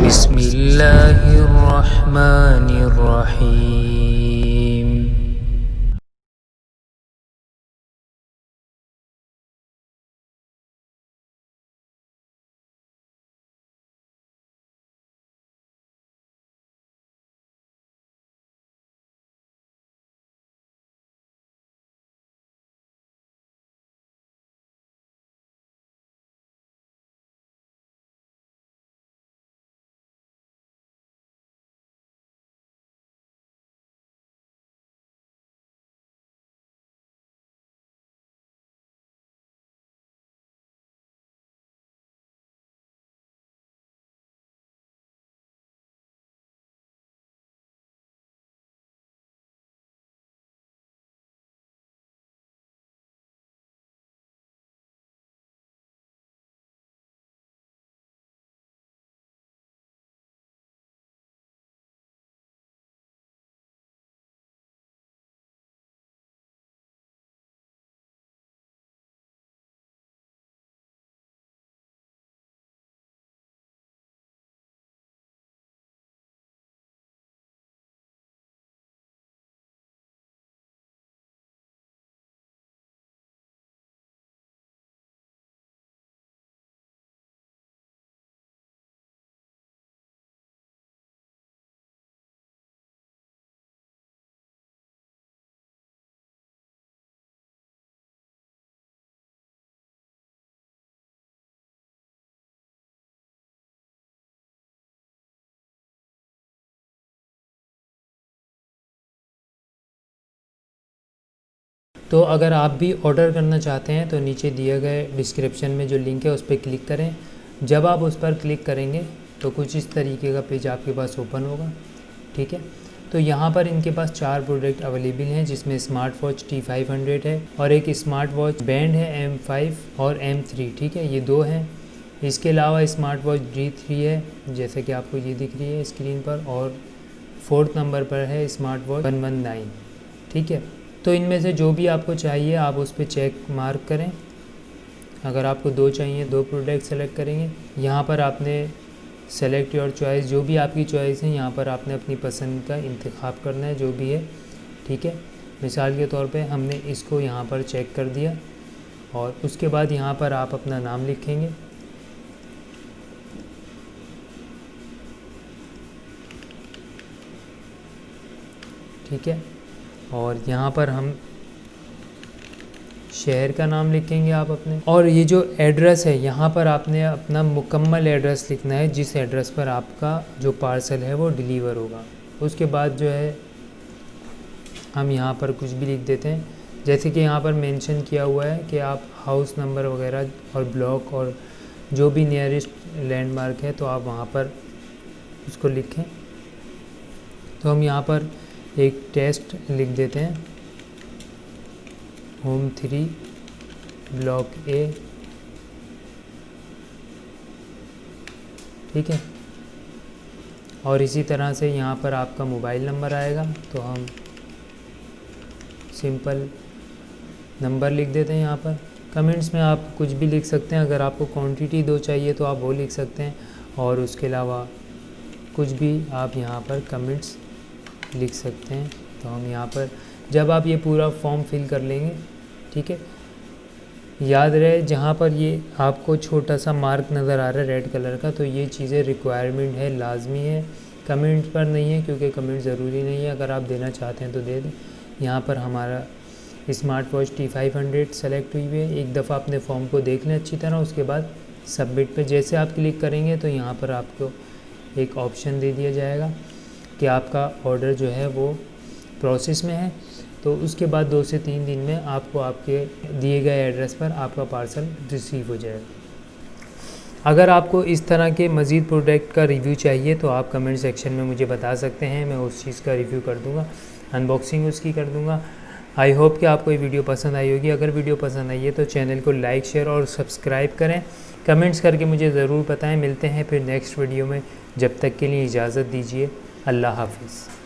बिस्मिल्लाहिर्रहमानिर्रहीम। तो अगर आप भी ऑर्डर करना चाहते हैं तो नीचे दिए गए डिस्क्रिप्शन में जो लिंक है उस पर क्लिक करें। जब आप उस पर क्लिक करेंगे तो कुछ इस तरीके का पेज आपके पास ओपन होगा। ठीक है, तो यहाँ पर इनके पास 4 प्रोडक्ट अवेलेबल हैं, जिसमें स्मार्ट वॉच T500 है और एक स्मार्ट वॉच बैंड है M5 और M3। ठीक है, ये 2 हैं। इसके अलावा स्मार्ट वॉच D3 है, जैसे कि आपको ये दिख रही है स्क्रीन पर, और 4th नंबर पर है स्मार्ट वॉच 119। ठीक है, तो इनमें से जो भी आपको चाहिए आप उस पर चेक मार्क करें। अगर आपको 2 चाहिए 2 प्रोडक्ट सेलेक्ट करेंगे। यहाँ पर आपने सेलेक्ट योर चॉइस, जो भी आपकी चॉइस है यहाँ पर आपने अपनी पसंद का इंतखाब करना है, जो भी है। ठीक है, मिसाल के तौर पे हमने इसको यहाँ पर चेक कर दिया और उसके बाद यहाँ पर आप अपना नाम लिखेंगे। ठीक है, और यहाँ पर हम शहर का नाम लिखेंगे आप अपने, और ये जो एड्रेस है यहाँ पर आपने अपना मुकम्मल एड्रेस लिखना है, जिस एड्रेस पर आपका जो पार्सल है वो डिलीवर होगा। उसके बाद जो है हम यहाँ पर कुछ भी लिख देते हैं, जैसे कि यहाँ पर मेंशन किया हुआ है कि आप हाउस नंबर वगैरह और ब्लॉक और जो भी नियरेस्ट लैंडमार्क है तो आप वहाँ पर उसको लिखें। तो हम यहाँ पर एक टेस्ट लिख देते हैं, होम 3 ब्लॉक A। ठीक है, और इसी तरह से यहाँ पर आपका मोबाइल नंबर आएगा, तो हम सिंपल नंबर लिख देते हैं। यहाँ पर कमेंट्स में आप कुछ भी लिख सकते हैं, अगर आपको क्वांटिटी 2 चाहिए तो आप वो लिख सकते हैं, और उसके अलावा कुछ भी आप यहाँ पर कमेंट्स लिख सकते हैं। तो हम यहाँ पर जब आप ये पूरा फॉर्म फिल कर लेंगे, ठीक है, याद रहे जहाँ पर ये आपको छोटा सा मार्क नज़र आ रहा है रेड कलर का, तो ये चीज़ें रिक्वायरमेंट है, लाजमी है, कमेंट पर नहीं है, क्योंकि कमेंट ज़रूरी नहीं है। अगर आप देना चाहते हैं तो दे दें। यहाँ पर हमारा स्मार्ट वॉच T500 सेलेक्ट हुई है। एक दफ़ा अपने फॉर्म को देख लें अच्छी तरह, उसके बाद सबमिट पे जैसे आप क्लिक करेंगे तो यहाँ पर आपको एक ऑप्शन दे दिया जाएगा कि आपका ऑर्डर जो है वो प्रोसेस में है। तो उसके बाद 2 से 3 दिन में आपको आपके दिए गए एड्रेस पर आपका पार्सल रिसीव हो जाएगा। अगर आपको इस तरह के मज़ीद प्रोडक्ट का रिव्यू चाहिए तो आप कमेंट सेक्शन में मुझे बता सकते हैं, मैं उस चीज़ का रिव्यू कर दूँगा, अनबॉक्सिंग उसकी कर दूँगा। आई होप कि आपको ये वीडियो पसंद आई होगी। अगर वीडियो पसंद आई है तो चैनल को लाइक, शेयर और सब्सक्राइब करें। कमेंट्स करके मुझे ज़रूर बताएं। मिलते हैं फिर नेक्स्ट वीडियो में, जब तक के लिए इजाज़त दीजिए। अल्लाह हाफिज़।